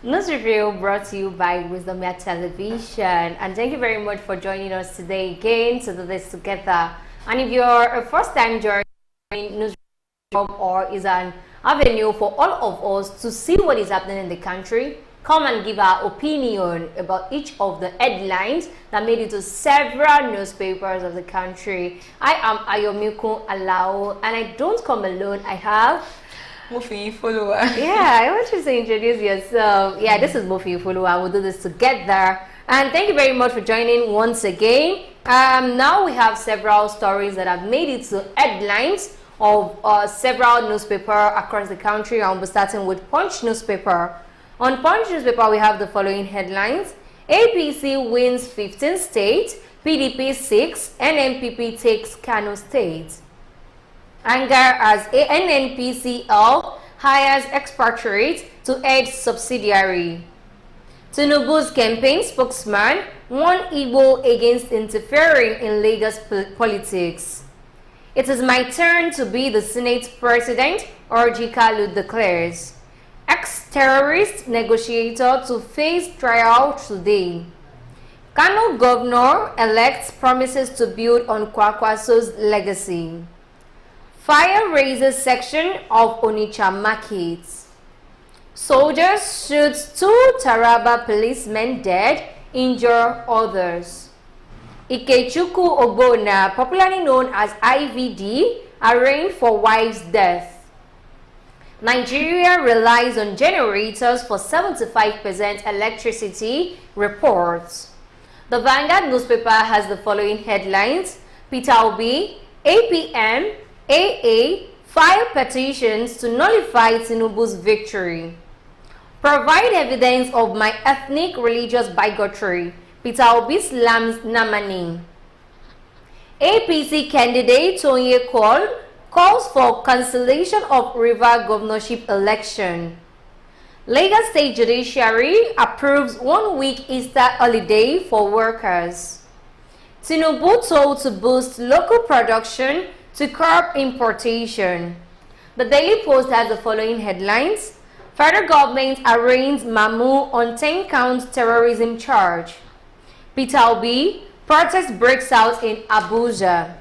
News review brought to you by Wisdom Air Television, and thank you very much for joining us today again to do this together. And if you're a first-time joining news review or is an avenue for all of us to see what is happening in the country, come and give our opinion about each of the headlines that made it to several newspapers of the country. I am Ayomiku Alao, and I don't come alone. I have Mofi follower. Yeah, I want you to introduce yourself. Yeah, this is Mofi follower. We'll do this together. And thank you very much for joining once again. Now we have several stories that have made it to headlines of several newspapers across the country. I'll be starting with Punch newspaper. On Punch newspaper, we have the following headlines. APC wins 15 states, PDP 6, NNPP takes Kano State. Anger as NNPCL hires expatriate to head subsidiary. Tinubu's campaign spokesman warned Igbo against interfering in Lagos politics. It is my turn to be the Senate president, Orji Kalu declares. Ex-terrorist negotiator to face trial today. Kano governor-elect promises to build on Kwakwaso's legacy. Fire raises section of Onitsha markets. Soldiers shoot 2 Taraba policemen dead, injure others. Ikechukwu Ogbonna, popularly known as IVD, arraigned for wife's death. Nigeria relies on generators for 75% electricity, reports. The Vanguard newspaper has the following headlines. Peter Obi, APM, AA file petitions to nullify Tinubu's victory. Provide evidence of my ethnic religious bigotry. Peter Obi slams Namani. APC candidate Tonye calls for cancellation of River governorship election. Lagos State Judiciary approves 1-week Easter holiday for workers. Tinubu told to boost local production to curb importation. The Daily Post has the following headlines. Federal government arraigns Mamu on 10-count terrorism charge. Peter Obi, protest breaks out in Abuja.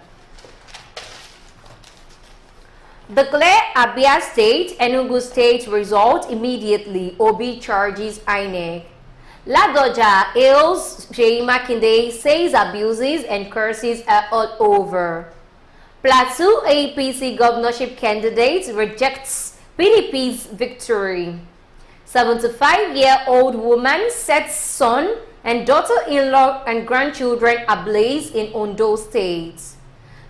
Declare Abia State, Enugu State result immediately. Obi charges INEC. Ladoja hails Sheyi Makinde, says abuses and curses are all over. Plateau APC governorship candidate rejects PDP's victory. 75-year-old woman sets son and daughter-in-law and grandchildren ablaze in Ondo State.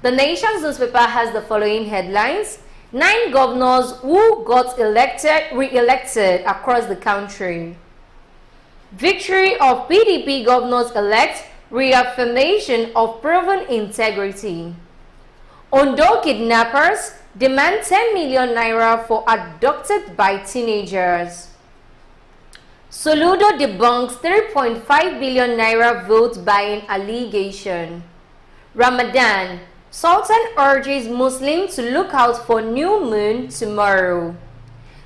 The Nation's newspaper has the following headlines. 9 governors who got re-elected across the country. Victory of PDP governors-elect, reaffirmation of proven integrity. Ondo kidnappers demand 10 million naira for abducted by teenagers. Soludo debunks 3.5 billion naira vote buying allegation. Ramadan, Sultan urges Muslims to look out for new moon tomorrow.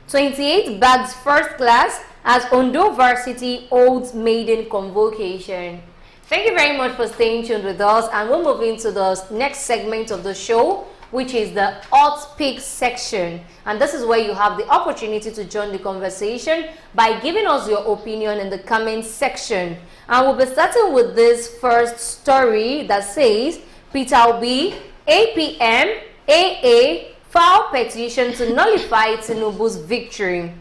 28 bags first class as Ondo Varsity holds maiden convocation. Thank you very much for staying tuned with us, and we'll move into the next segment of the show, which is the Hot Picks section. And this is where you have the opportunity to join the conversation by giving us your opinion in the comment section. And we'll be starting with this first story that says, Peter Obi, APM, AA file petition to nullify Tinubu's victory.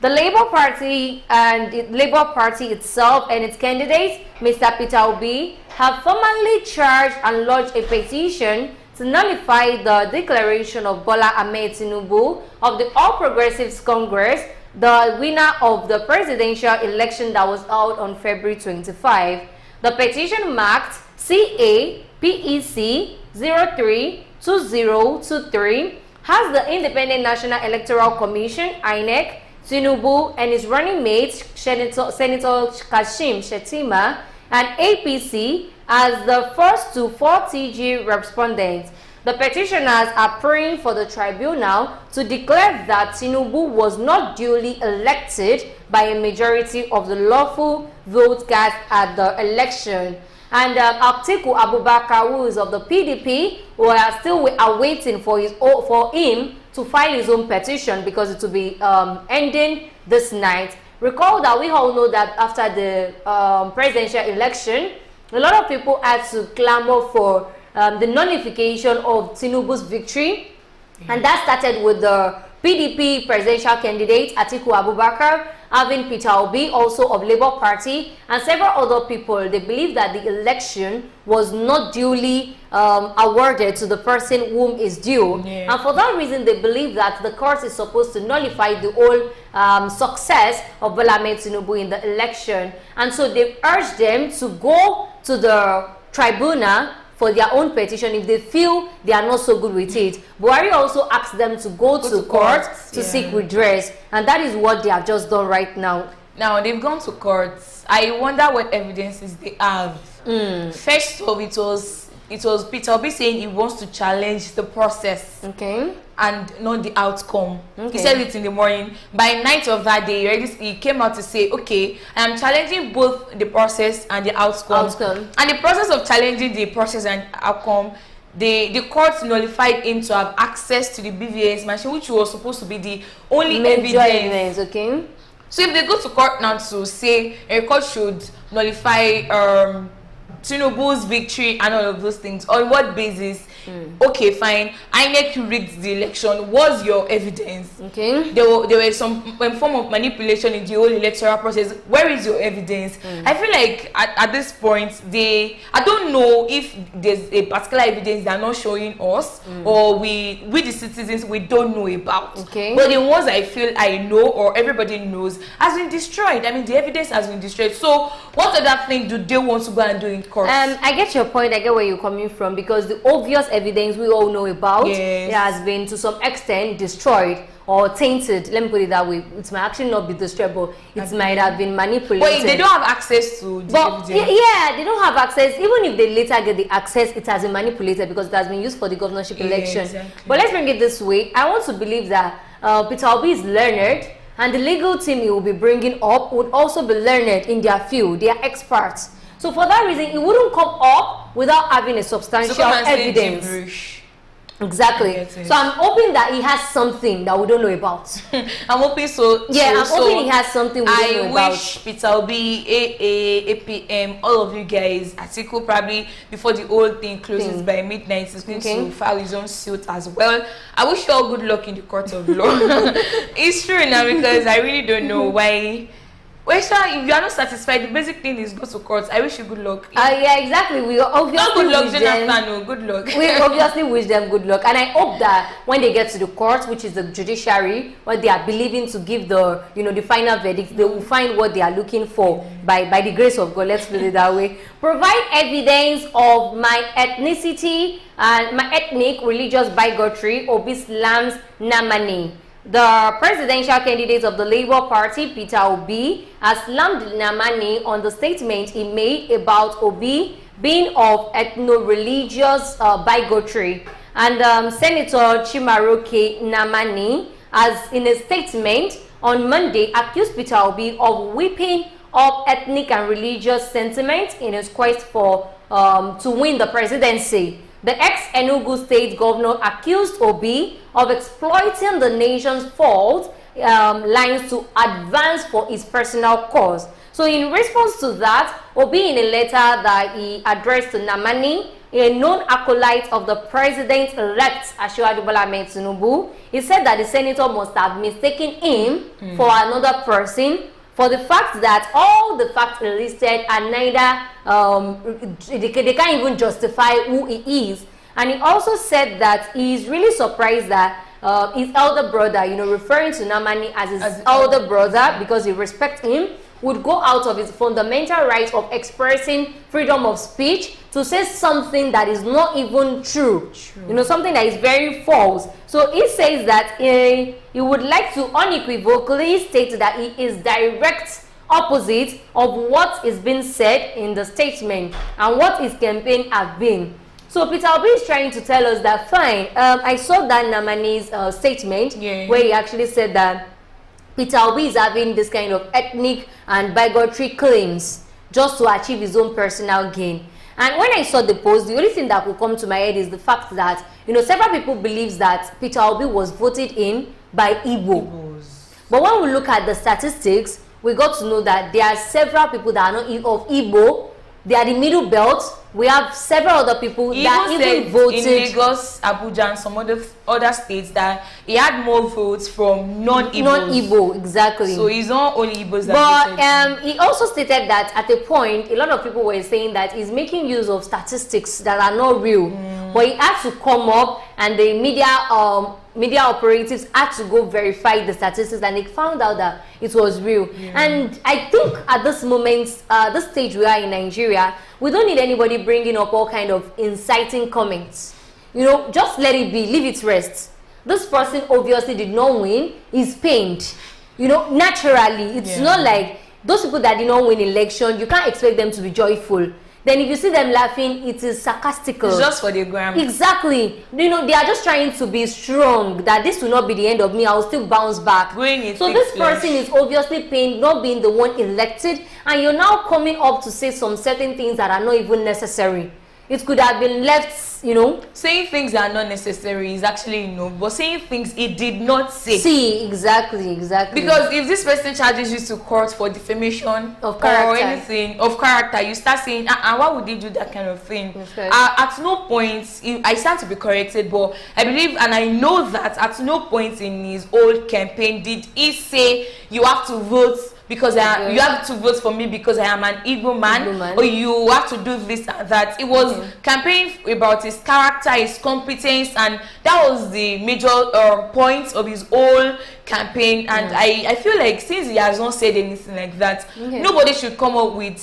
The Labour Party and the Labour Party itself and its candidates, Mr. Peter Obi, have formally charged and lodged a petition to nullify the declaration of Bola Ahmed Tinubu of the All Progressives Congress, the winner of the presidential election that was held on February 25. The petition marked CA-PEC 032023 has the Independent National Electoral Commission, INEC, Tinubu and his running mate, Senator Kashim Shettima, and APC as the first to 4 TG respondents. The petitioners are praying for the tribunal to declare that Tinubu was not duly elected by a majority of the lawful vote cast at the election. And Atiku Abubakar, who is of the PDP, we are still awaiting for him to file his own petition because it will be ending this night. Recall that we all know that after the presidential election, a lot of people had to clamor for the nullification of Tinubu's victory, and that started with the PDP presidential candidate Atiku Abubakar having Peter Obi, also of Labour Party, and several other people. They believe that the election was not duly awarded to the person whom is due, and for that reason they believe that the court is supposed to nullify the whole success of Bola Ahmed Tinubu in the election, and so they've urged them to go to the tribunal for their own petition if they feel they are not so good with it. Buhari also asked them to go to court to seek redress, and that is what they have just done right now. Now they've gone to court. I wonder what evidences they have. First of all, it was Peter Obi saying he wants to challenge the process, and not the outcome. He said it in the morning. By night of that day, he came out to say, okay, I am challenging both the process and the outcome. And the process of challenging the process and outcome, the court nullified him to have access to the BVS machine, which was supposed to be the only evidence. So if they go to court now to say a court should nullify Tinubu's victory and all of those things, on what basis? Okay, fine. INEC rigged the election. What's your evidence? There were some form of manipulation in the whole electoral process. Where is your evidence? I feel like at this point, I don't know if there's a particular evidence they're not showing us, or we the citizens, we don't know about. But the ones I feel I know or everybody knows has been destroyed. I mean, the evidence has been destroyed. So what other thing do they want to go and do in court? I get your point. I get where you're coming from, because the obvious evidence we all know about, it has been to some extent destroyed or tainted. Let me put it that way. It might actually not be destroyed, but it might have been manipulated. But they don't have access to the evidence. Yeah, they don't have access. Even if they later get the access, it has been manipulated because it has been used for the governorship election. But let's bring it this way. I want to believe that Peter Obi is learned, and the legal team he will be bringing up would also be learned in their field. They are experts. So for that reason, it wouldn't come up without having a substantial evidence. Exactly. So I'm hoping that he has something that we don't know about. I'm hoping so. Yeah, I'm hoping he has something we don't know about. I wish Peter Obi, APM, all of you guys, Atiku probably before the whole thing closes by midnight, is going to file his own suit as well. I wish you all good luck in the court of law. It's true now, because I really don't know why. Well, sir, if you are not satisfied, the basic thing is go to court. I wish you good luck. Yeah, exactly. We obviously not good luck, Jonathan. No, good luck. We obviously wish them good luck, and I hope that when they get to the court, which is the judiciary, what they are believing to give the the final verdict, they will find what they are looking for by the grace of God. Let's put it that way. Provide evidence of my ethnicity and my ethnic religious bigotry, Obi slams Namani. The presidential candidate of the Labour Party, Peter Obi, has slammed Namani on the statement he made about Obi being of ethno-religious bigotry. And Senator Chimaroke Namani, as in a statement on Monday, accused Peter Obi of whipping up ethnic and religious sentiment in his quest for to win the presidency. The ex-Enugu state governor accused Obi of exploiting the nation's fault lines to advance for his personal cause. So in response to that, Obi, in a letter that he addressed to Namani, a known acolyte of the president-elect Asiwaju Bola Ahmed Tinubu, he said that the senator must have mistaken him for another person, for the fact that all the facts listed are neither, they can't even justify who he is. And he also said that he is really surprised that his elder brother, referring to Namani as his elder brother because he respects him, would go out of his fundamental right of expressing freedom of speech to say something that is not even true. Something that is very false. So he says that he would like to unequivocally state that he is direct opposite of what is being said in the statement and what his campaign has been. So Peter Obi is trying to tell us that, fine, I saw that Namani's statement where he actually said that Peter Obi is having this kind of ethnic and bigotry claims just to achieve his own personal gain. And when I saw the post, the only thing that could come to my head is the fact that, several people believe that Peter Obi was voted in by Igbos. But when we look at the statistics, we got to know that there are several people that are not of Igbo. They are the middle belt. We have several other people that even voted in Lagos, Abuja, and some other states that he had more votes from non-Igbos. Non-Igbo, exactly. So it's not only Igbos that voted. He also stated that at a point, a lot of people were saying that he's making use of statistics that are not real. But he had to come up, and the media operatives had to go verify the statistics, and they found out that it was real. And I think at this moment, this stage we are in Nigeria, we don't need anybody bringing up all kind of inciting comments. Just let it be, leave it rest. This person obviously did not win, he's pained. Naturally, it's not like those people that did not win election, you can't expect them to be joyful. Then if you see them laughing, it is sarcastical. It's just for the gram. Exactly. They are just trying to be strong, that this will not be the end of me, I will still bounce back. So this person is obviously pained not being the one elected, and you're now coming up to say some certain things that are not even necessary. It could have been left, saying things that are not necessary is actually but saying things he did not say. See, exactly. Because if this person charges you to court for defamation of character or anything of character, you start saying, why would they do that kind of thing? At no point, I stand to be corrected, but I believe and I know that at no point in his old campaign did he say you have to vote because you have to vote for me because I am an Igbo man, or you have to do this and that. It was campaigning about his character, his competence, and that was the major point of his whole campaign. And I feel like since he has not said anything like that, nobody should come up with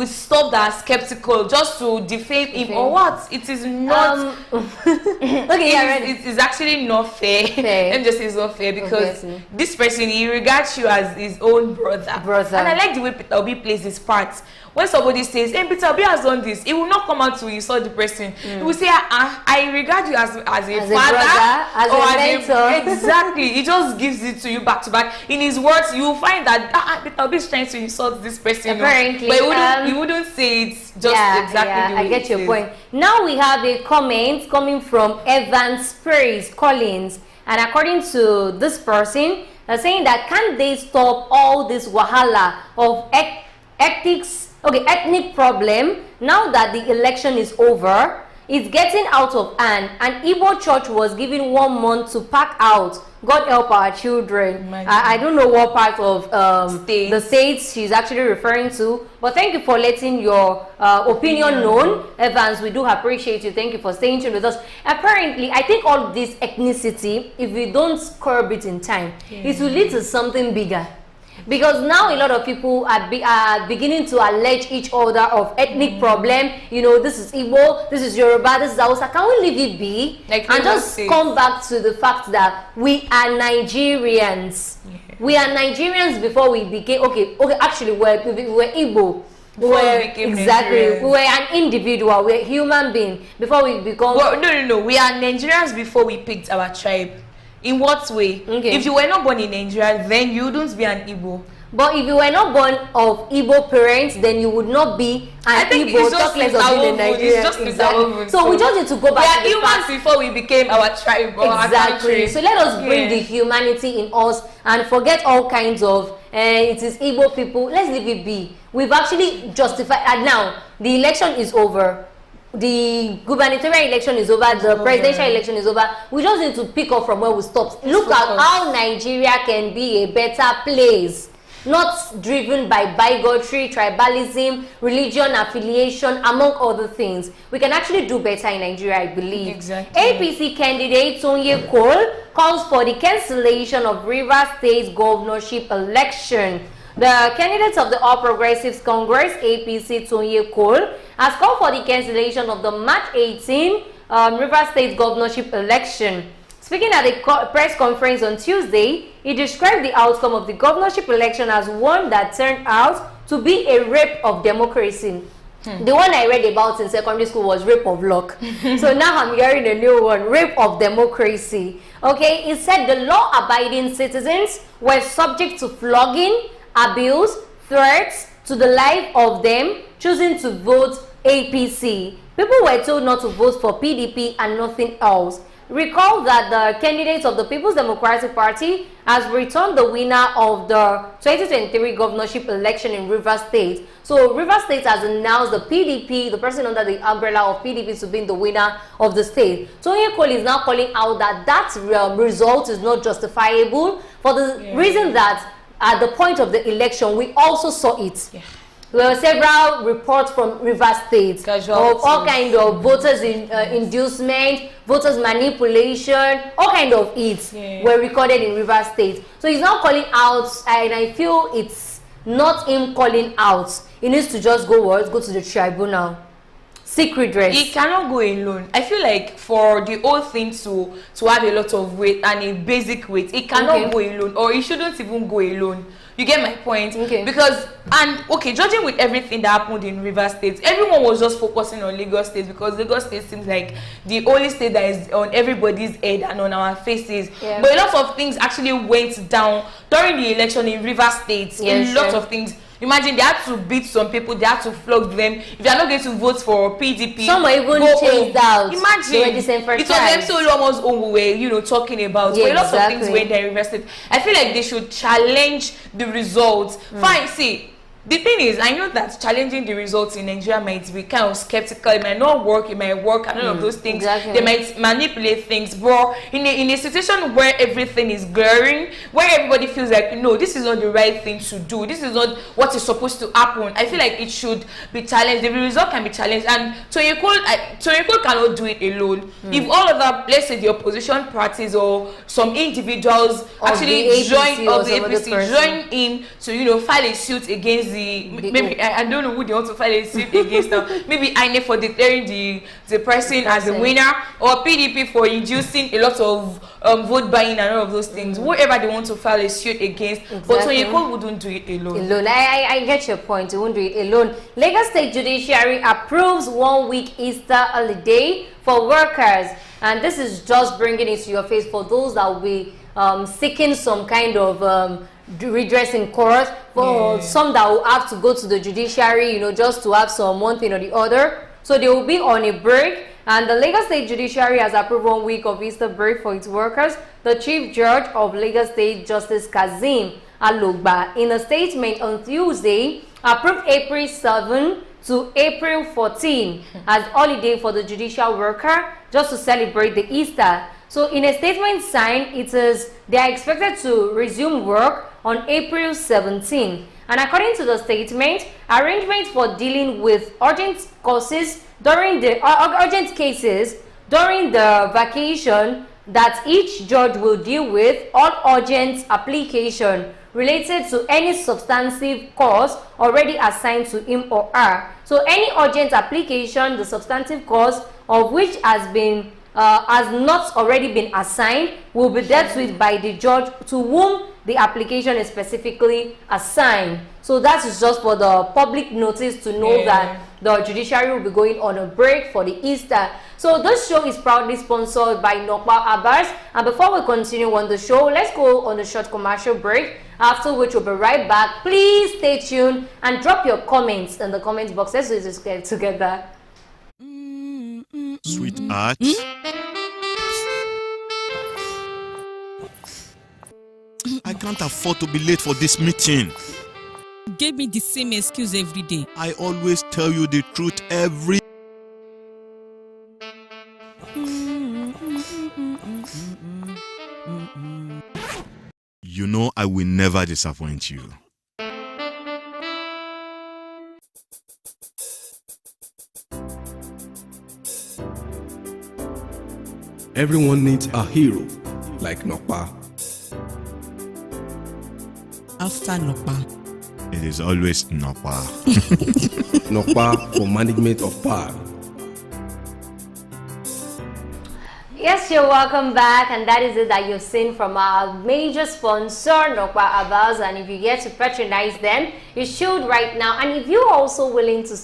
stuff that are skeptical just to defame him or what. It is not it is actually not fair. Let me just say it's not fair because this person, he regards you as his own brother. And I like the way Peter Obi plays his part. When somebody says, hey, Peter Obi has done this, he will not come out to insult the person. He will say, I regard you as a father, as a mentor. Exactly. He just gives it to you back to back. In his words, you will find that Peter Obi is trying to insult this person. Apparently. But he wouldn't say it just exactly the way I get your point. Now we have a comment coming from Evans Praise Collins. And according to this person, they're saying that can they stop all this wahala of ethnic problem now that the election is over? It's getting out of hand. An Igbo church was given 1 month to pack out. God help our children. I don't know what part of the states she's actually referring to, but thank you for letting your opinion known, Evans. We do appreciate you. Thank you for staying tuned with us. Apparently, I think all this ethnicity, if we don't curb it in time, it will lead to something bigger. Because now a lot of people are beginning to allege each other of ethnic problem. This is Igbo, this is Yoruba, this is Hausa. Can we leave it be and just come back to the fact that we are Nigerians? We are Nigerians before we became actually we're Igbo. We were an individual. We're a human being before we become. Well, no. We are Nigerians before we picked our tribe. In what way? If you were not born in Nigeria, then you wouldn't be an Igbo. But if you were not born of Igbo parents, then you would not be an Igbo. Talk less of being in Nigeria. Exactly. So we just need to go back to the humans before we became our tribe or our country. So let us bring the humanity in us and forget all kinds of it is Igbo people. Let's leave it be. We've actually justified, and now the election is over. The gubernatorial election is over, the presidential election is over. We just need to pick up from where we stopped. Look at how Nigeria can be a better place, not driven by bigotry, tribalism, religion, affiliation, among other things. We can actually do better in Nigeria, I believe. Exactly. APC candidate Tonye Cole calls for the cancellation of Rivers State governorship election. The candidate of the All Progressives Congress, APC Tonye Cole, has called for the cancellation of the March 18 Rivers State governorship election. Speaking at a press conference on Tuesday, he described the outcome of the governorship election as one that turned out to be a rape of democracy. The one I read about in secondary school was rape of luck. So now I'm hearing a new one, rape of democracy. Okay, it said the law-abiding citizens were subject to flogging, abuse, threats to the life of them choosing to vote APC. People were told not to vote for PDP and nothing else. Recall that the candidate of the People's Democratic Party has returned the winner of the 2023 governorship election in Rivers State. So Rivers State has announced the PDP, the person under the umbrella of PDP, to be the winner of the state. Tony Cole is now calling out that result is not justifiable for the reason that at the point of the election, we also saw it. Yeah. There were several reports from Rivers State of all kinds of voters inducement, voters manipulation, all kinds of it were recorded in Rivers State. So he's now calling out, and I feel it's not him calling out. He needs to just go to the tribunal. Seek redress. He cannot go alone. I feel like for the whole thing to have a lot of weight and a basic weight, he cannot go alone, or he shouldn't even go alone. You get my point? Okay. Because, judging with everything that happened in Rivers State, everyone was just focusing on Lagos State because Lagos State seems like the only state that is on everybody's head and on our faces. Yeah. But a lot of things actually went down during the election in Rivers State. A lot of things. Imagine they had to beat some people, they had to flog them. If they are not going to vote for PDP, some were even chased out. Imagine it was them so almost we were, talking about. But a lot of things went there invested. I feel like they should challenge the results. Fine, see. The thing is, I know that challenging the results in Nigeria might be kind of skeptical. It might not work. It might work. And all of those things. Exactly. They might manipulate things. But in a situation where everything is glaring, where everybody feels like, no, this is not the right thing to do. This is not what is supposed to happen. I feel like it should be challenged. The result can be challenged. And Tony Cole cannot do it alone. If all of that, let's say the opposition parties or some individuals actually join him to, file a suit against maybe I don't know who they want to file a suit against them. Maybe INEC for declaring the person as a winner, or PDP for inducing a lot of vote buying and all of those things. Whoever they want to file a suit against. But Tony Cole wouldn't do it alone. I get your point. He won't do it alone. Lagos State Judiciary approves 1 week Easter holiday for workers, and this is just bringing it to your face for those that will be seeking some kind of redress in court, for some that will have to go to the judiciary, just to have some one thing or the other. So they will be on a break, and the Lagos State Judiciary has approved 1 week of Easter break for its workers. The Chief Judge of Lagos State, Justice Kazeem Alogba, in a statement on Tuesday, approved April 7 to April 14 as holiday for the judicial worker, just to celebrate the Easter. So in a statement signed, it says they are expected to resume work on April 17. And according to the statement, arrangements for dealing with urgent cases during the vacation that each judge will deal with all urgent application related to any substantive cause already assigned to him or her. So any urgent application, the substantive cause of which has not already been assigned, will be dealt with by the judge to whom the application is specifically assigned. So that is just for the public notice to know that the judiciary will be going on a break for the Easter. So this show is proudly sponsored by Nokpa Abbas. And before we continue on the show, let's go on a short commercial break, after which we'll be right back. Please stay tuned and drop your comments in the comment box. Let's do this together. Sweetheart. I can't afford to be late for this meeting. Give me the same excuse every day. I always tell you the truth every... You know I will never disappoint you. Everyone needs a hero like Nokpa. After Nokpa, it is always Nokpa. Nokpa for management of power. Yes, you're welcome back, and that is it that you've seen from our major sponsor, Nokwa Abaz. And if you get to patronize them, you should right now. And if you're also willing to,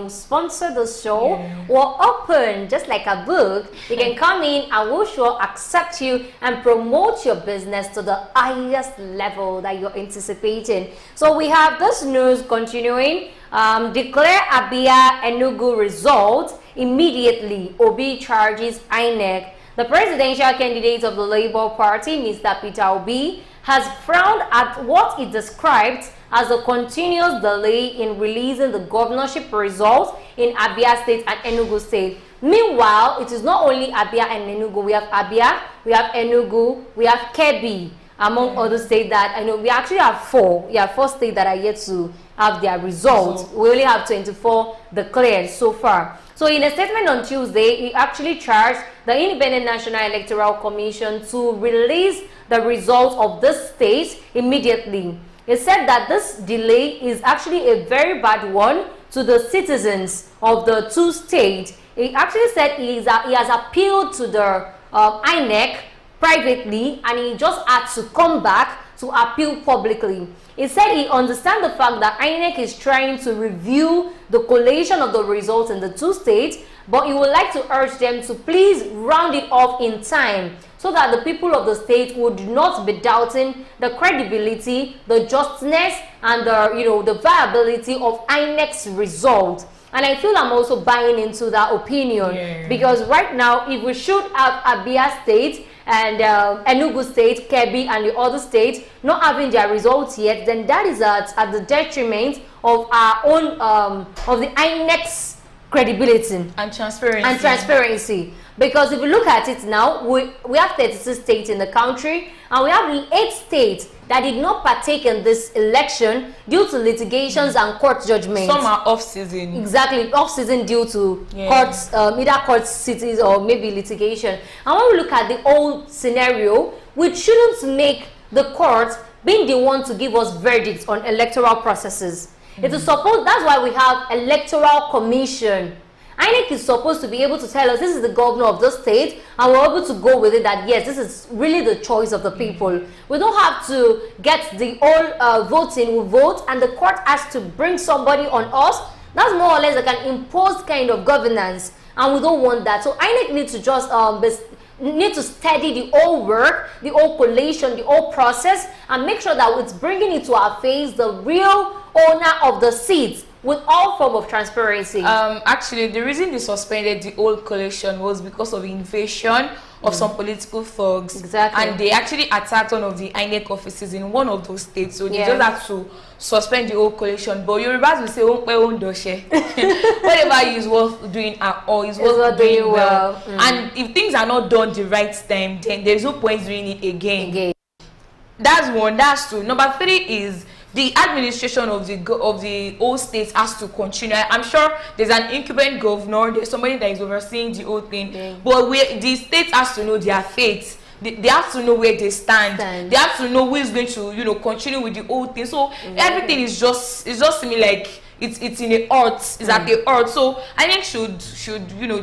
sponsor the show or open just like a book, you can come in and we'll sure accept you and promote your business to the highest level that you're anticipating. So we have this news continuing. Declare Abia Enugu results immediately. Obi charges INEC. The presidential candidate of the Labour Party, Mr. Peter Obi, has frowned at what he described as a continuous delay in releasing the governorship results in Abia State and Enugu State. Meanwhile, it is not only Abia and Enugu. We have Abia, we have Enugu, we have Kebbi, among other states that I know. We actually have four. We have 4 states that are yet to have their results. We only have 24 declared so far. So in a statement on Tuesday, he actually charged the Independent National Electoral Commission to release the results of this state immediately. He said that this delay is actually a very bad one to the citizens of the 2 states. He actually said he has appealed to the INEC privately, and he just had to come back to appeal publicly. He said he understands the fact that INEC is trying to review the collation of the results in the 2 states, but he would like to urge them to please round it off in time so that the people of the state would not be doubting the credibility, the justness, and the viability of INEC's result. And I feel I'm also buying into that opinion, because right now, if we should have Abia State and Enugu State, Kebbi, and the other states not having their results yet, then that is at the detriment of our own, of the INEC's credibility and transparency. Because if you look at it now, we have 36 states in the country, and we have 8 states that did not partake in this election due to litigations and court judgments. Some are off-season. Exactly, off-season due to courts, either court cities or maybe litigation. And when we look at the whole scenario, we shouldn't make the courts being the one to give us verdicts on electoral processes. It is supposed, that's why we have electoral commission. INEC is supposed to be able to tell us this is the governor of the state, and we're able to go with it that yes, this is really the choice of the people. We don't have to get the all voting, we vote, and the court has to bring somebody on us. That's more or less like an imposed kind of governance, and we don't want that. So INEC needs to just need to study the whole work, the whole collation, the whole process, and make sure that it's bringing it to our face the real owner of the seats, with all form of transparency. Actually, the reason they suspended the old collection was because of invasion of some political thugs. Exactly. And they actually attacked one of the INEC offices in one of those states. So they just had to suspend the old collection. But Yorubas will say, whatever is worth doing at all is worth doing well. And if things are not done the right time, then there's no point doing it again. That's 1. That's 2. Number 3 is the administration of the old states has to continue. I'm sure there's an incumbent governor, there's somebody that is overseeing the whole thing. But the states has to know their fate. They have to know where they stand. They have to know who is going to, continue with the old thing. So everything is just to me like it's in the earth. It's at the earth. So I think should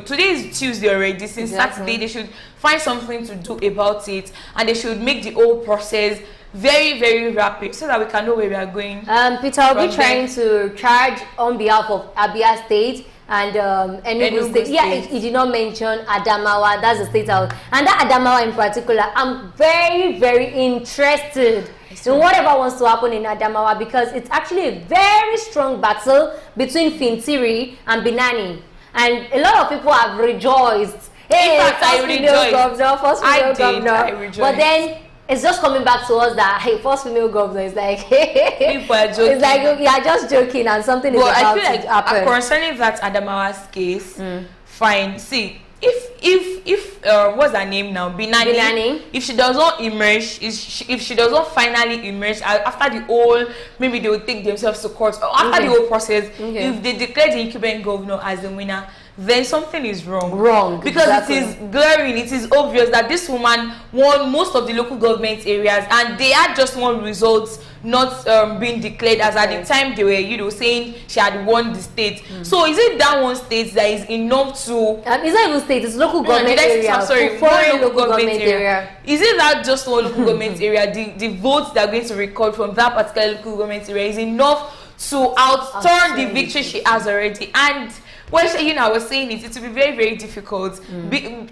today is Tuesday already. Since Saturday, they should find something to do about it, and they should make the whole process very, very rapid so that we can know where we are going. Peter will be trying to charge on behalf of Abia State and Enugu State. Yeah, he did not mention Adamawa. That's the state out. And that Adamawa in particular, I'm very, very interested in whatever wants to happen in Adamawa, because it's actually a very strong battle between Fintiri and Binani. And a lot of people have rejoiced. Hey, first female governor. But then it's just coming back to us that hey, first female governor is like people are joking. It's like you are just joking and something is about to happen. Concerning that Adamawa's case, fine. See, if what's her name now, Binani, if she does not emerge, if she does not finally emerge after the whole, maybe they will take themselves to court or after the whole process, if they declare the incumbent governor as the winner, then something is wrong. Because it is glaring, it is obvious that this woman won most of the local government areas, and they had just won results not being declared, as at the time they were, you know, saying she had won the state. So is it that one state that is enough to? It's not even state; it's local government area. I'm sorry, foreign local government area. Is it that just one local government area? The votes that are going to record from that particular local government area is enough to outturn the victory she has already? And when I was saying it will be very, very difficult,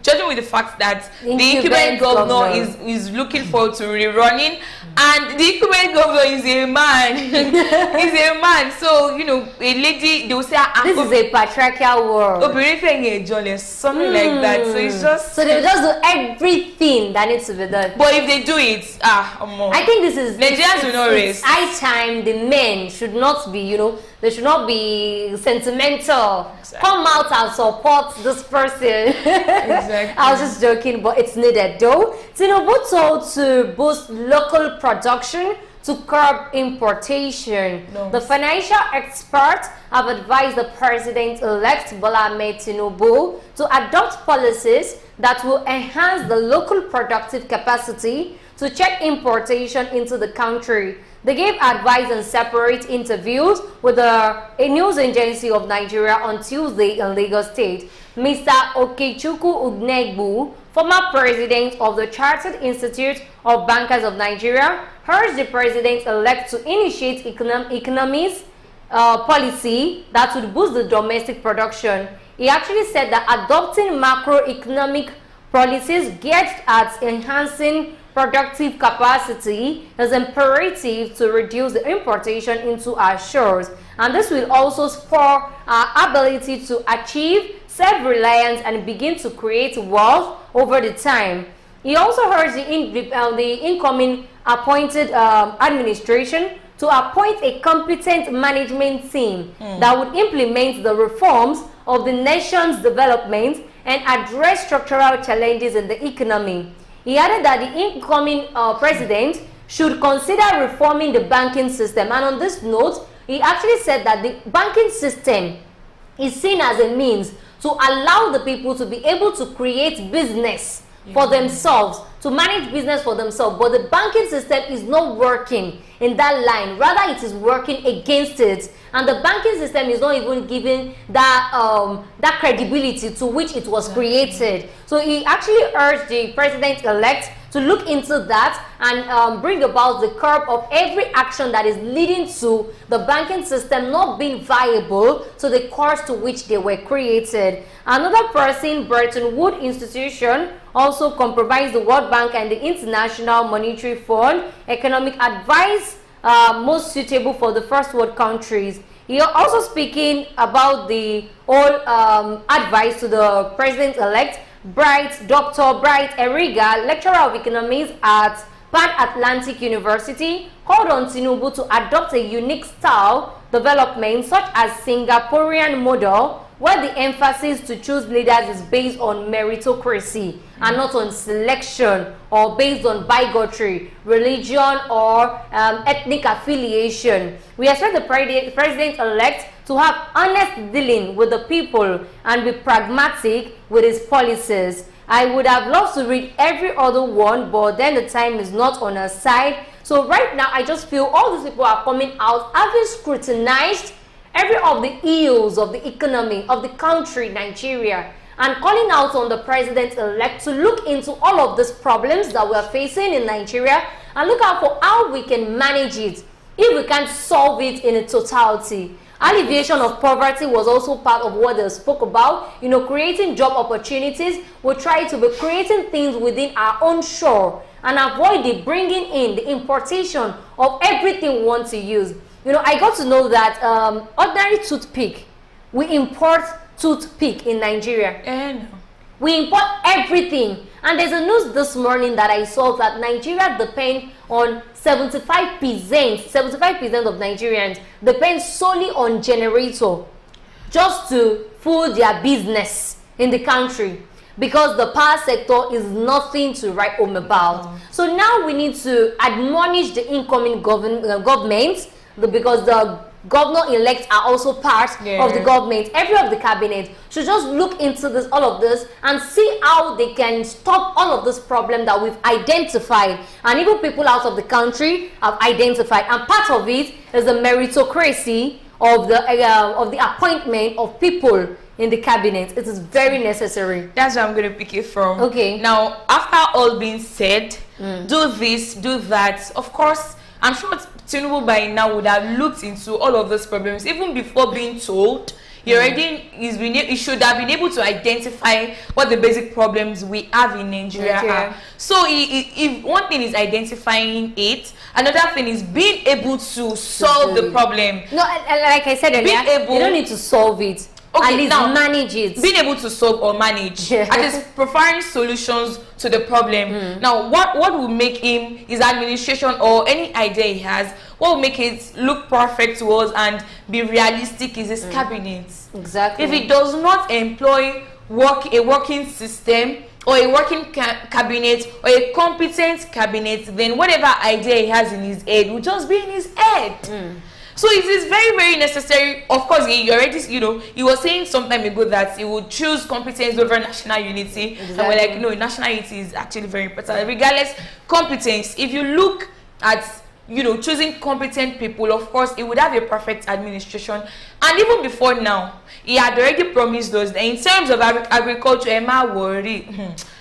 judging with the fact that the incumbent governor is looking forward to rerunning, and the incumbent governor is a man. He's a man. So, you know, a lady, they will say, this is a patriarchal world. Something like that. So it's just... So they will just do everything that needs to be done. But if they do it, I think this is... Nigerians will not rest. It's high time the men should not be, you know, they should not be sentimental. Exactly. Come out and support this person. Exactly. I was just joking, but it's needed though. Tinubu told to boost local production to curb importation. No. The financial experts have advised the president-elect Bola Ahmed Tinubu to adopt policies that will enhance the local productive capacity to check importation into the country. They gave advice in separate interviews with a news agency of Nigeria on Tuesday in Lagos State. Mr. Okechukwu Ugnegbu, former president of the Chartered Institute of Bankers of Nigeria, urged the president-elect to initiate economies policy that would boost the domestic production. He actually said that adopting macroeconomic policies geared at enhancing productive capacity is imperative to reduce the importation into our shores, and this will also spur our ability to achieve self-reliance and begin to create wealth over the time. He also urged the incoming appointed administration to appoint a competent management team that would implement the reforms of the nation's development and address structural challenges in the economy. He added that the incoming president should consider reforming the banking system. And on this note, he actually said that the banking system is seen as a means to allow the people to be able to create business for themselves, to manage business for themselves. But the banking system is not working in that line. Rather, it is working against it. And the banking system is not even giving that that credibility to which it was created. So he actually urged the president-elect to look into that and bring about the curb of every action that is leading to the banking system not being viable to the course to which they were created. Another person, Bretton Woods institution, also compromised the World Bank and the International Monetary Fund economic advice most suitable for the first world countries. He also speaking about the whole advice to the president-elect, Dr. Bright Eriga, lecturer of economics at Pan-Atlantic University, called on Tinubu to adopt a unique style development such as Singaporean model, where the emphasis to choose leaders is based on meritocracy and not on selection or based on bigotry, religion, or ethnic affiliation. We expect the president-elect to have honest dealing with the people and be pragmatic with his policies. I would have loved to read every other one, but then the time is not on our side. So right now, I just feel all these people are coming out, having scrutinized every of the ills of the economy of the country, Nigeria, and calling out on the president-elect to look into all of these problems that we are facing in Nigeria and look out for how we can manage it if we can't solve it in its totality. Alleviation of poverty was also part of what they spoke about. You know, creating job opportunities. We try to be creating things within our own shore and avoid the bringing in the importation of everything we want to use. You know, I got to know that ordinary toothpick, we import toothpick in Nigeria. We import everything. And there's a news this morning that I saw that Nigeria depends on 75% of Nigerians depend solely on generator just to fuel their business in the country, because the power sector is nothing to write home about. So now we need to admonish the incoming government, because governor-elects are also part of the government. Every of the cabinet should just look into this, all of this, and see how they can stop all of this problem that we've identified, and even people out of the country have identified. And part of it is the meritocracy of the appointment of people in the cabinet. It is very necessary. That's where I'm going to pick it from. Okay. Now, after all being said, do this, do that. Of course, I'm sure Tinubu by now would have looked into all of those problems even before being told. He should have been able to identify what the basic problems we have in Nigeria are. So if one thing is identifying it, another thing is being able to solve the problem. No, like I said earlier, you don't need to solve it. Okay, at least now, manage it. Being able to solve or manage, at least preferring solutions to the problem. Now, what will make him, his administration or any idea he has, what will make it look perfect to us and be realistic is his cabinet. Exactly. If he does not employ a working system or a working cabinet or a competent cabinet, then whatever idea he has in his head will just be in his head. So it is very, very necessary. Of course, he already, he was saying some time ago that he would choose competence over national unity. Exactly. And we're like, no, national unity is actually very important. Regardless, competence, if you look at, choosing competent people, of course, it would have a perfect administration. And even before now, he had already promised us that in terms of agriculture, Emma worry.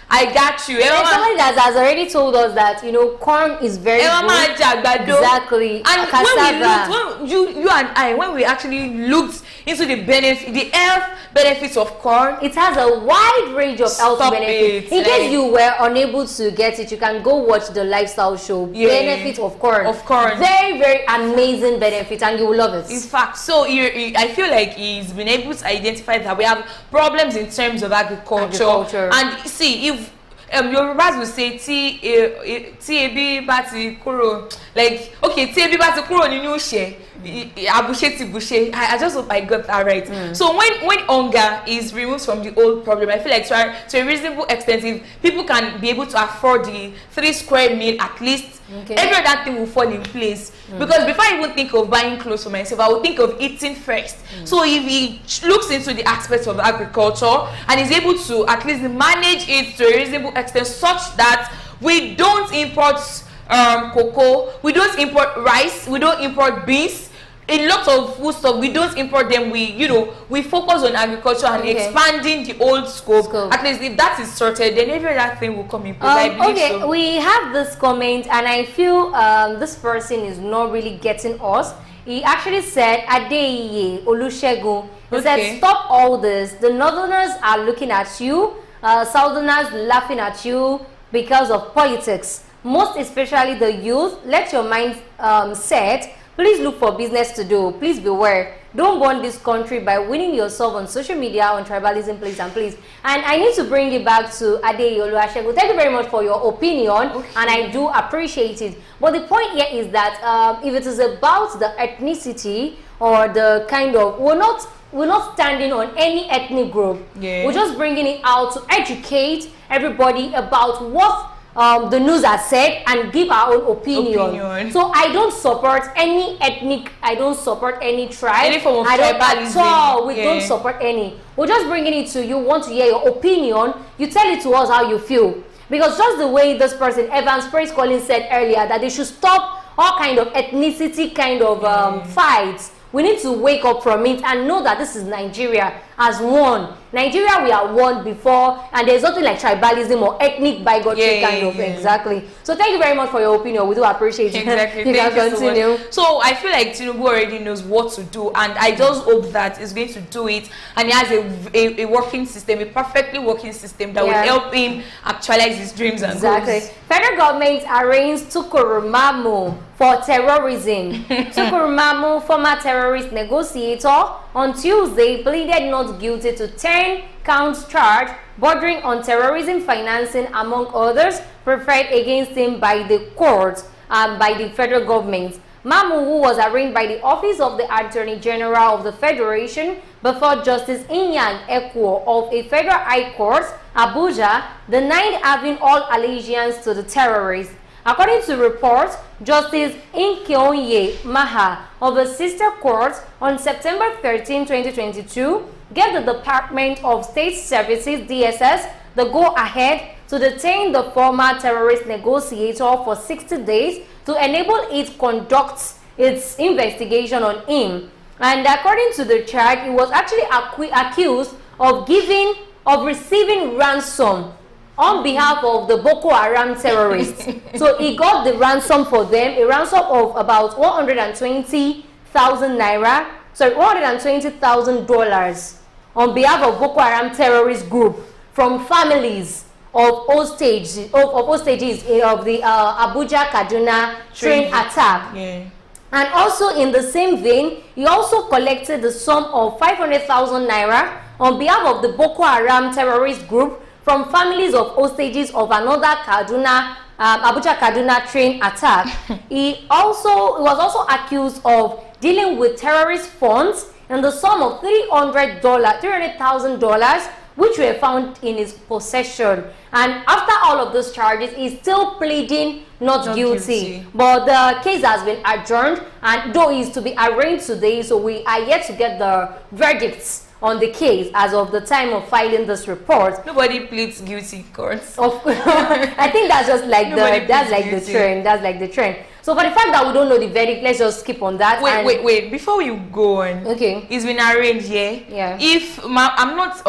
I got you. There's somebody that has already told us that corn is very good. Exactly. And cassava. when you and I, when we actually looked into the health benefits of corn, it has a wide range of health benefits. In case you were unable to get it, you can go watch the lifestyle show. Benefits of corn. Of corn. Very, very amazing benefits, and you will love it. In fact, so I feel like he's been able to identify that we have problems in terms of agriculture. And see, if Yorubas will say tí ebi bá ti kúrò, like, okay, tí ebi bá ti kúrò nínú ìṣẹ́, àbùṣe ti bùṣe. I just hope I got that right. So when hunger is removed from the old problem, I feel like to a reasonable extent, if people can be able to afford the 3 square meal at least, every other thing will fall in place. Because before I even think of buying clothes for myself, I will think of eating first. So if he looks into the aspects of agriculture and is able to at least manage it to a reasonable extent such that we don't import cocoa, we don't import rice, we don't import beans, a lot of food stuff, we don't import them. We focus on agriculture and expanding the old scope. At least if that is sorted, then every other thing will come in place. I believe so. We have this comment, and I feel this person is not really getting us. He actually said, Adeye Olusegun, he said, stop all this. The northerners are looking at you, southerners laughing at you because of politics. Most especially the youth, let your mind set. Please look for business to do. Please beware. Don't burn this country by winning yourself on social media, on tribalism, please and please. And I need to bring it back to Adeye Olusegun. Thank you very much for your opinion, and I do appreciate it. But the point here is that if it is about the ethnicity or the kind of, we're not standing on any ethnic group. We're just bringing it out to educate everybody about what the news has said and give our own opinion. So I don't support any ethnic, I don't support any tribe, any form of tribalism. We don't support any. We're just bringing it to you, want to hear your opinion, you tell it to us how you feel. Because just the way this person, Evans Praise Collins, said earlier, that they should stop all kind of ethnicity kind of fights. We need to wake up from it and know that this is Nigeria as one. Nigeria, we are one before, and there's nothing like tribalism or ethnic bigotry kind of. Exactly. So thank you very much for your opinion. We do appreciate it. Exactly. You can continue. So I feel like Tinubu already knows what to do, and I just hope that he's going to do it, and he has a working system, a perfectly working system that will help him actualize his dreams and goals. Federal government arraigns Tukurumamu for terrorism. Tukurumamu, former terrorist negotiator, on Tuesday pleaded not guilty to 10 counts charge bordering on terrorism financing, among others, preferred against him by the court and by the federal government. Mamu, who was arraigned by the Office of the Attorney General of the Federation before Justice Inyang Ekwo of a Federal High Court, Abuja, denied having all allegiance to the terrorists. According to reports, Justice Inkeonye Maha of the sister court on September 13, 2022, gave the Department of State Services (DSS) the go-ahead to detain the former terrorist negotiator for 60 days to enable it conduct its investigation on him. And according to the charge, he was actually accused of receiving ransom on behalf of the Boko Haram terrorists. So he got the ransom for them, a ransom of about 120,000 naira, sorry, $120,000 on behalf of Boko Haram terrorist group from families of hostages of the Abuja Kaduna train attack. Yeah. And also in the same vein, he also collected the sum of 500,000 naira on behalf of the Boko Haram terrorist group from families of hostages of another Abuja Kaduna train attack. He was also accused of dealing with terrorist funds in the sum of $300,000, which were found in his possession. And after all of those charges, he's still pleading not guilty. But the case has been adjourned, and though he's to be arraigned today, so we are yet to get the verdicts on the case as of the time of filing this report. Nobody pleads guilty, courts. I think that's just like the trend. That's like the trend. So for the fact that we don't know the verdict, let's just skip on that. Wait. Before you go on, okay, it's been arranged, yeah. Yeah. I'm not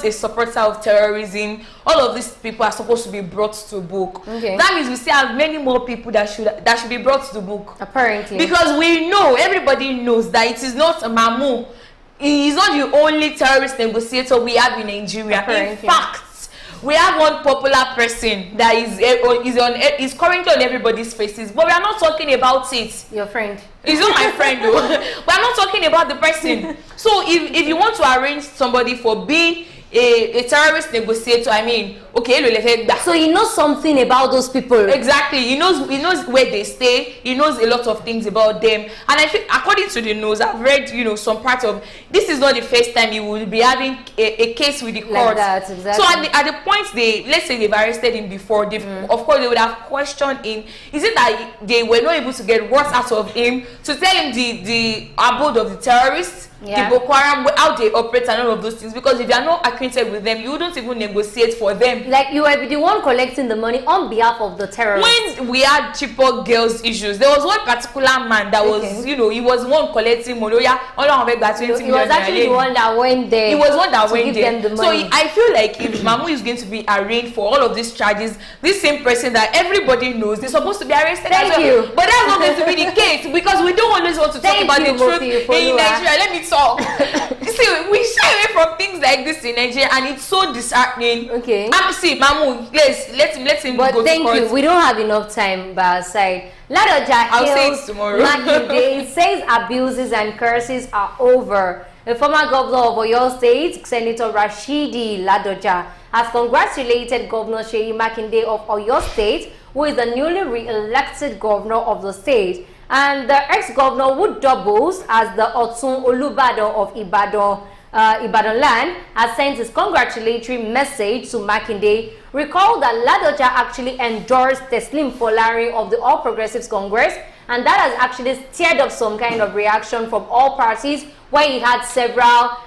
a supporter of terrorism. All of these people are supposed to be brought to book. Okay. That means we still have many more people that should be brought to book. Apparently. Because everybody knows that it is not Mamu. He is not the only terrorist negotiator we have in Nigeria. Apparently. In fact, we have one popular person that is currently on everybody's faces, but we are not talking about it. Your friend. He's not my friend though. We are not talking about the person. So if you want to arrange somebody for being a terrorist negotiator, I mean, okay, so he knows something about those people. Exactly. He knows where they stay. He knows a lot of things about them. And I think, according to the news, I've read, some part of this is not the first time you will be having a case with the court. Like that, exactly. So at the point let's say they've arrested him before, of course they would have questioned him. Is it that they were not able to get words out of him to tell him the abode of the terrorists? Yeah. The Boko Haram, how they operate and all of those things, because if you are not acquainted with them, you wouldn't even negotiate for them. Like you were the one collecting the money on behalf of the terrorists. When we had cheaper girls issues, there was one particular man that was, he was one collecting money. He was actually the one that went there. He was one that went there. The so I feel like if Mamu is going to be arraigned for all of these charges, this same person that everybody knows, they're supposed to be arrested as well. You. But that's not going to be the case, because we don't always want to talk about the truth in Nigeria. Let me talk. See, we shy away from things like this in Nigeria, and it's so disheartening. Okay. See, Mamu, let him but go to thank court. you. We don't have enough time by our side. I'll say it tomorrow. Makinde says abuses and curses are over. The former governor of Oyo State, Senator Rashidi Ladoja, has congratulated Governor Seyi Makinde of Oyo State, who is the newly re-elected governor of the state. And the ex-governor, who doubles as the Otun Olubadan of Ibadan land, has sent his congratulatory message to Makinde. Recall that Ladoja actually endorsed Teslim Folari of the All Progressives Congress, and that has actually stirred up some kind of reaction from all parties, where he had several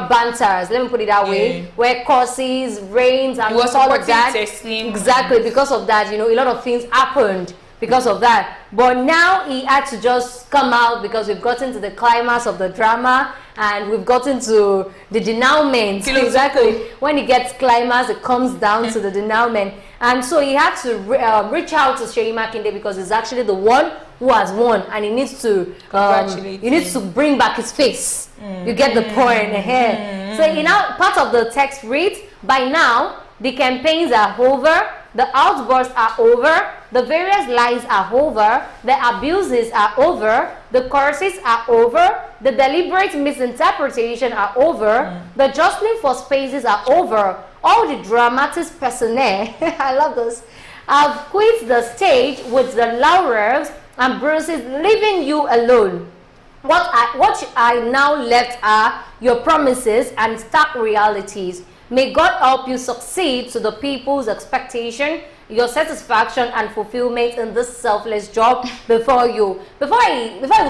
banters, let me put it that way, where curses, rains, and all of that. Teslim. Exactly, because of that, a lot of things happened because of that. But now he had to just come out, because we've gotten to the climax of the drama, and we've gotten to the denouement. Exactly. When it gets climax, it comes down to the denouement. And so he had to reach out to Seyi Makinde, because he's actually the one who has won, and he needs to bring back his face. You get the point. So part of the text reads, by now the campaigns are over, the outbursts are over, the various lies are over, the abuses are over, the curses are over, the deliberate misinterpretation are over, the jostling for spaces are over, all the dramatis personae, I love this, have quit the stage with the laurels and bruises, leaving you alone. What I now left are your promises and stark realities. May God help you succeed to the people's expectation, your satisfaction and fulfillment in this selfless job before I will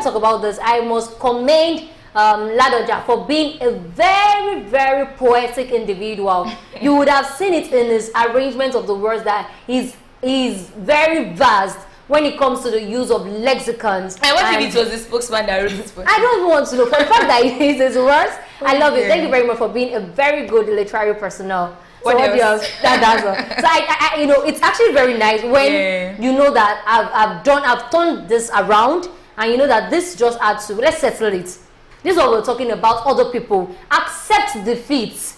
talk about this, I must commend Ladoja for being a very, very poetic individual. You would have seen it in his arrangement of the words that he's very vast when it comes to the use of lexicons. And what if it was the spokesman that wrote this book? I don't want to know. For the fact that he uses words, I love it. Thank you very much for being a very good literary personnel. So what else? That's all. So I you know, it's actually very nice when you know that I've turned this around, and you know that this just adds to, let's settle it. This is what we're talking about. Other people accept defeat.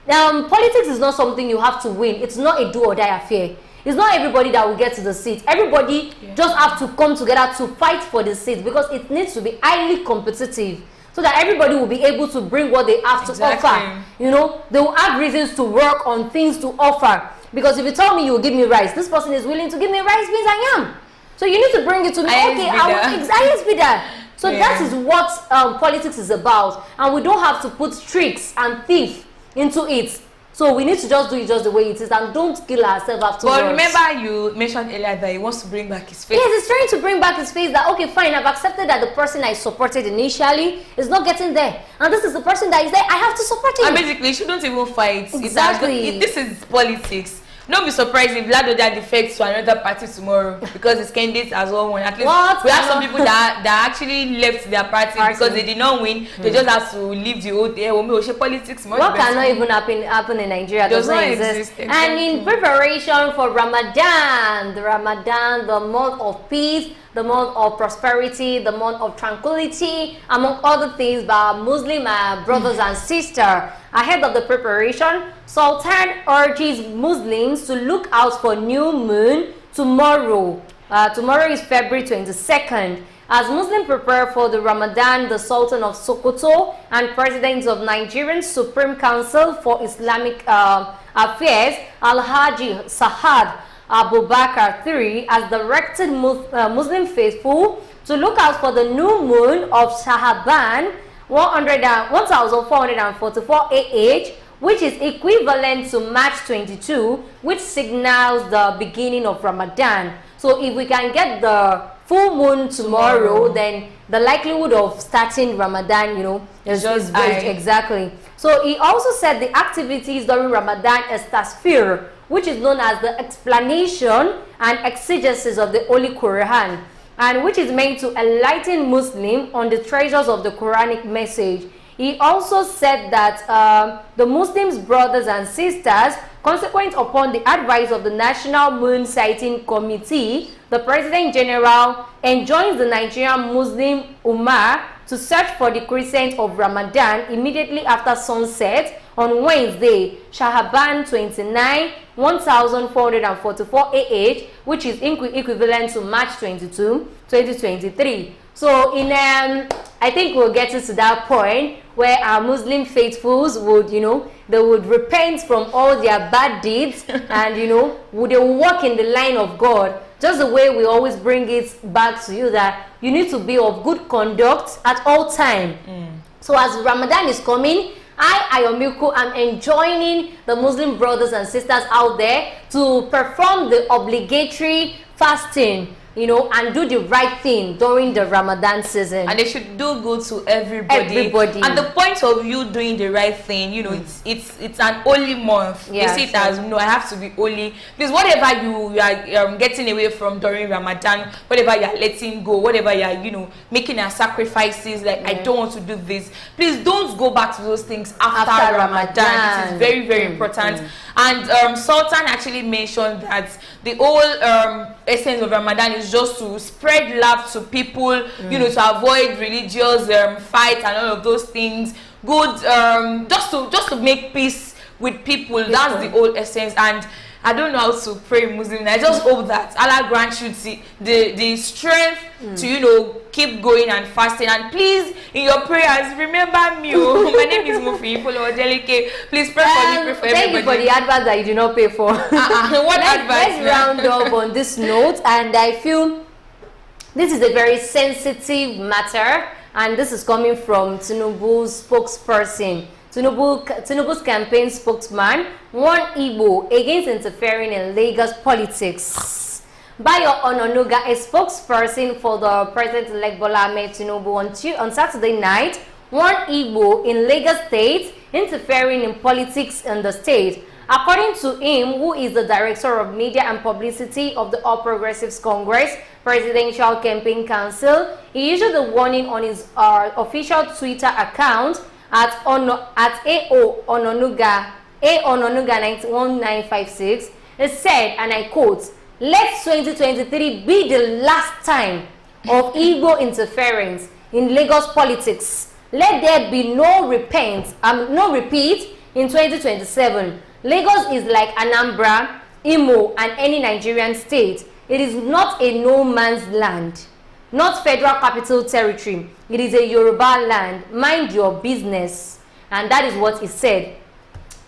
Politics is not something you have to win. It's not a do or die affair. It's not everybody that will get to the seat. Everybody just have to come together to fight for the seat, because it needs to be highly competitive, so that everybody will be able to bring what they have to offer. You know, they will have reasons to work on things to offer. Because if you tell me you will give me rice, this person is willing to give me rice, means I am. So you need to bring it to me. Okay, I will be there. So that is what politics is about. And we don't have to put tricks and thief into it. So we need to just do it just the way it is, and don't kill ourselves afterwards. But remember, you mentioned earlier that he wants to bring back his face. Yes, he's trying to bring back his face. That, okay, fine, I've accepted that the person I supported initially is not getting there, and this is the person that is there. I have to support him. And basically, you shouldn't even fight. Exactly. This is politics. Don't be surprised if Ladoja defects to another party tomorrow because his candidate has all won. At least we have some people that actually left their party because they did not win. They just have to leave the old day. Politics. What cannot even happen in Nigeria does not exist. Exactly. And in preparation for Ramadan, the month of peace, the month of prosperity, the month of tranquility, among other things, by our Muslim brothers and sisters. Ahead of the preparation, Sultan urges Muslims to look out for new moon tomorrow. Tomorrow is February 22nd. As Muslims prepare for the Ramadan, the Sultan of Sokoto and President of Nigerian Supreme Council for Islamic Affairs, Alhaji Sahad Abubakar III, has directed Muslim faithful to look out for the new moon of Shahaban 1444 AH, which is equivalent to March 22, which signals the beginning of Ramadan. So if we can get the full moon tomorrow, then the likelihood of starting Ramadan, you know, is very exactly. So he also said the activities during Ramadan is tasfir, which is known as the explanation and exegesis of the Holy Quran, and which is meant to enlighten Muslims on the treasures of the Quranic message. He also said that the Muslims, brothers and sisters, consequent upon the advice of the National Moon Sighting Committee, the President General enjoins the Nigerian Muslim Ummah to search for the crescent of Ramadan immediately after sunset on Wednesday, Shahaban 29, 1444 AH, which is equivalent to March 22, 2023. So in I think we'll get to that point where our Muslim faithfuls would, you know, they would repent from all their bad deeds and, you know, they will walk in the line of God. Just the way we always bring it back to you that you need to be of good conduct at all time. So as Ramadan is coming, I, Ayomiku, am enjoining the Muslim brothers and sisters out there to perform the obligatory fasting, you know, and do the right thing during the Ramadan season. And they should do good to everybody. And the point of you doing the right thing, you know, it's an holy month. Yes, they see it as, no, I have to be holy. Because whatever you are getting away from during Ramadan, whatever you are letting go, whatever you are, you know, making our sacrifices, like, I don't want to do this. Please don't go back to those things after Ramadan. It is very, very important. And Sultan actually mentioned that the whole essence of Ramadan is just to spread love to people, you know, to avoid religious fight and all of those things. Good, just to make peace with people. That's the whole essence. And I don't know how to pray Muslim. I just hope that Allah grants you the strength to, you know, keep going and fasting. And please, in your prayers, remember me. My name is Mufi. Follow Delike. Please pray for me, pray for everybody. Thank you for the advice that you did not pay for. What advice? Let's round up on this note. And I feel this is a very sensitive matter. And this is coming from Tinubu's spokesperson. Tinubu's campaign spokesman warned Igbo against interfering in Lagos politics. Bayo Onanuga, a spokesperson for the President-elect Bola Ahmed Tinubu on Saturday night, warned Igbo in Lagos State interfering in politics in the state. According to him, who is the Director of Media and Publicity of the All Progressives Congress Presidential Campaign Council, he issued a warning on his official Twitter account at Onanuga 1956. It said, and I quote, "Let 2023 be the last time of Igbo interference in Lagos politics. Let there be no repeat in 2027. Lagos is like Anambra, Imo, and any Nigerian state. It is not a no man's land, not Federal Capital Territory. It is a Yoruba land. Mind your business." And that is what he said.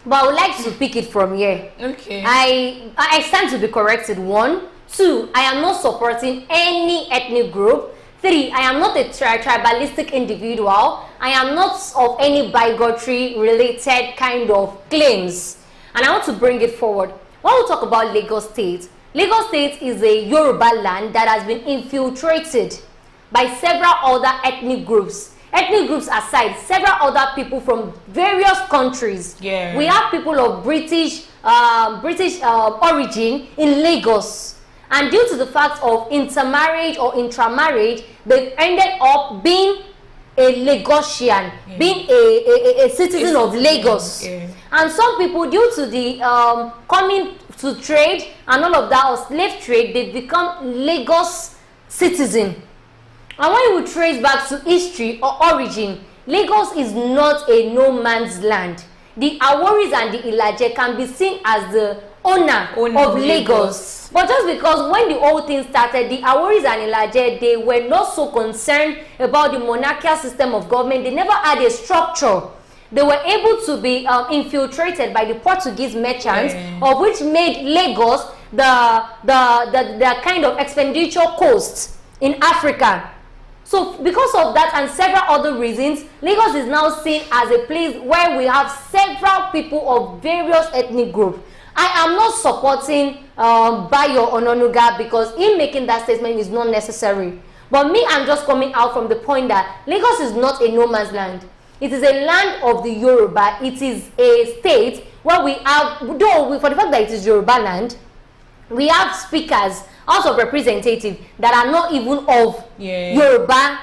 But I would like to pick it from here. Okay. I stand to be corrected. 1. 2, I am not supporting any ethnic group. 3, I am not a tribalistic individual. I am not of any bigotry related kind of claims. And I want to bring it forward. When we talk about Lagos State is a Yoruba land that has been infiltrated by several other ethnic groups. Ethnic groups aside, several other people from various countries. Yeah. We have people of British origin in Lagos. And due to the fact of intermarriage or intramarriage, they ended up being a Lagosian, being a citizen of Lagos. Yeah. And some people, due to the coming to trade and all of that, or slave trade, they become Lagos citizen. And when you trace back to history or origin, Lagos is not a no man's land. The Aworis and the Ilaje can be seen as the owner of Lagos. But just because when the whole thing started, the Aworis and Ilaje, they were not so concerned about the monarchical system of government. They never had a structure. They were able to be infiltrated by the Portuguese merchants, of which made Lagos the kind of expenditure coast in Africa. So because of that and several other reasons, Lagos is now seen as a place where we have several people of various ethnic groups. I am not supporting Bayo Onanuga because him making that statement is not necessary. But me, I'm just coming out from the point that Lagos is not a no man's land. It is a land of the Yoruba. It is a state where we have, for the fact that it is Yoruba land, we have speakers, House of Representatives, that are not even of Yoruba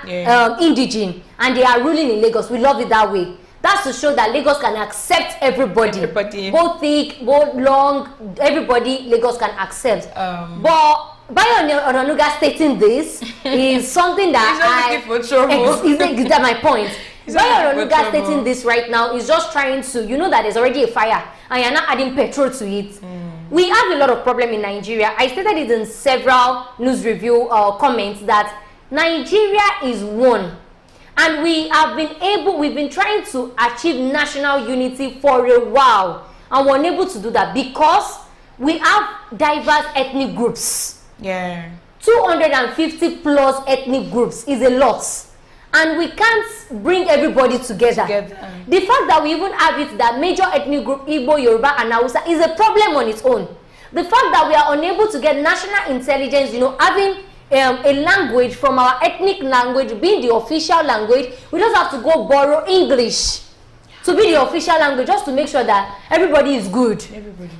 indigene, and they are ruling in Lagos. We love it that way. That's to show that Lagos can accept everybody. Both thick, both long, everybody Lagos can accept. But Bayo Onanuga stating this is something that is that my point. Bayo Onanuga stating this right now is just trying to, you know that there's already a fire and you're not adding petrol to it. We have a lot of problem in Nigeria. I stated it in several news review comments that Nigeria is one. And we've been trying to achieve national unity for a while. And we're unable to do that because we have diverse ethnic groups. 250 plus ethnic groups is a lot. And we can't bring everybody together. The fact that we even have it that major ethnic group, Igbo, Yoruba, and Hausa, is a problem on its own. The fact that we are unable to get national intelligence, having a language from our ethnic language being the official language, we just have to go borrow English to be the official language just to make sure that everybody is good.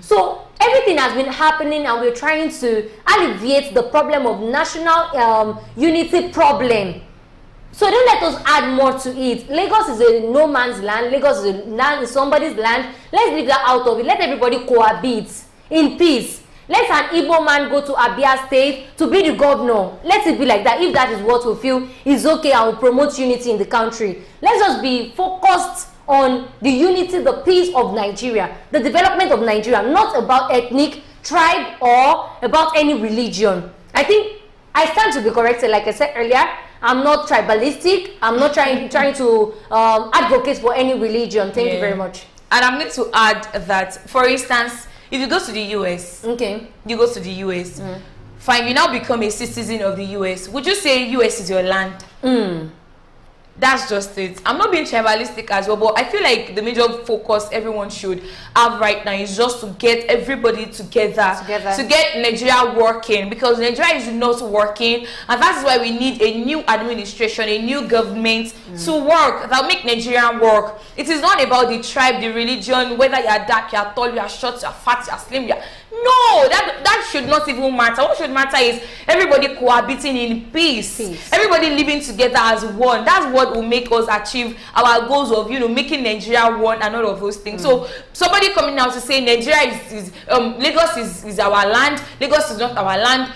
So everything has been happening and we're trying to alleviate the problem of national unity problem. So don't let us add more to it. Lagos is a no man's land. Lagos is somebody's land. Let's leave that out of it. Let everybody cohabit in peace. Let an Igbo man go to Abia State to be the governor. Let it be like that. If that is what we feel is okay and will promote unity in the country. Let's just be focused on the unity, the peace of Nigeria, the development of Nigeria, not about ethnic, tribe, or about any religion. I think I stand to be corrected. Like I said earlier, I'm not tribalistic. I'm not trying to advocate for any religion. Thank you very much. And I'm going to add that, for instance, if you go to the US, you go to the US, fine, you now become a citizen of the US. Would you say US is your land? That's just it. I'm not being tribalistic as well, but I feel like the major focus everyone should have right now is just to get everybody together. To get Nigeria working, because Nigeria is not working, and that's why we need a new administration, a new government to work, that make Nigeria work. It is not about the tribe, the religion, whether you are dark, you are tall, you are short, you are fat, you are slim, you are... No, that should not even matter. What should matter is everybody cohabiting in peace. Everybody living together as one. That's what will make us achieve our goals of, you know, making Nigeria one and all of those things. So somebody coming out to say Nigeria is Lagos is our land, Lagos is not our land,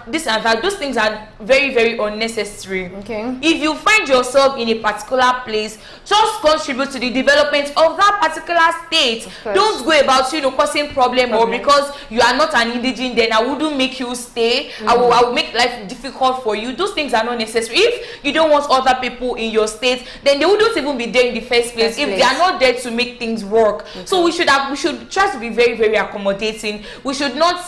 this and that, those things are very, very unnecessary. Okay. If you find yourself in a particular place, just contribute to the development of that particular state. Don't go about, you know, causing problem or because you are not an indigene, then I wouldn't make you stay. I will make life difficult for you. Those things are not necessary. If you don't want other people in your state, then they wouldn't even be there in the first place if they are not there to make things work. So we should try to be very, very accommodating. We should not...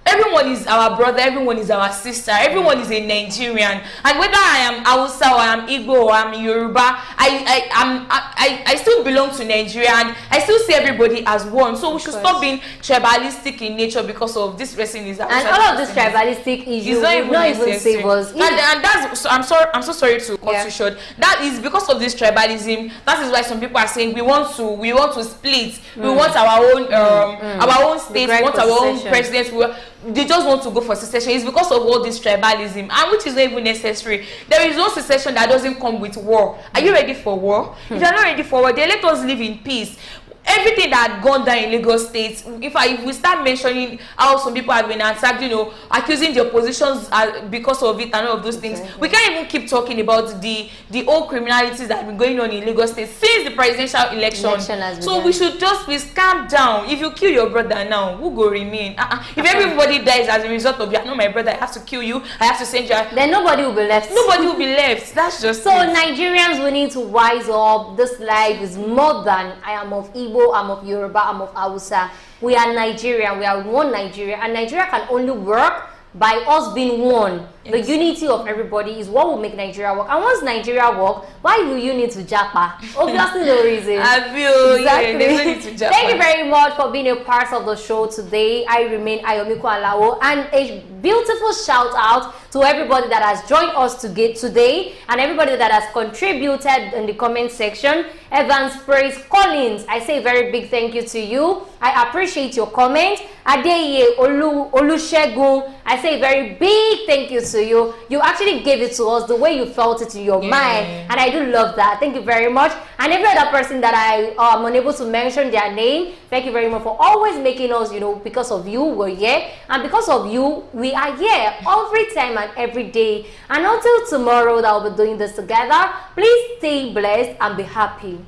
Everyone is our brother, everyone is our sister, everyone is a Nigerian. And whether I am Hausa or I am Igbo or I am Yoruba, I still belong to Nigeria, and I still see everybody as one. So we should stop being tribalistic in nature because of this wrestling is Hausa. And all of this tribalistic issues not even save us. And that's, I'm so sorry to cut you short. That is because of this tribalism. That is why some people are saying we want to split. We want our own state, we want our own president. They just want to go for secession. It's because of all this tribalism, and which is not even necessary. There is no secession that doesn't come with war. Are you ready for war? If you're not ready for war, then let us live in peace. Everything that had gone down in Lagos State, if we start mentioning how some people have been attacked, you know, accusing the oppositions because of it and all of those things, we can't even keep talking about the old criminalities that have been going on in Lagos State since the presidential election. So we should just please calm down. If you kill your brother now, who go remain? If everybody dies as a result of you, no, my brother, I have to kill you, I have to send you. Then nobody will be left. Nobody will be left. That's just so it. Nigerians, we need to wise up. This life is more than I am of Igbo, I'm of Yoruba, I'm of Hausa. We are Nigerian, we are one Nigeria, and Nigeria can only work by us being one. The unity of everybody is what will make Nigeria work. And once Nigeria work, why do you need to japa? Obviously no reason. Exactly. Thank you very much for being a part of the show today. I remain Ayomiko Alao, and a beautiful shout out to everybody that has joined us today and everybody that has contributed in the comment section. Evans Praise Collins, I say a very big thank you to you. I appreciate your comment. Adeye Olusegun, I say a very big thank you to you. You actually gave it to us the way you felt it in your mind, and I do love that. Thank you very much. And every other person that I am unable to mention their name, thank you very much for always making us, you know, because of you we're here, and because of you we are here every time and every day. And until tomorrow that we'll be doing this together, please stay blessed and be happy.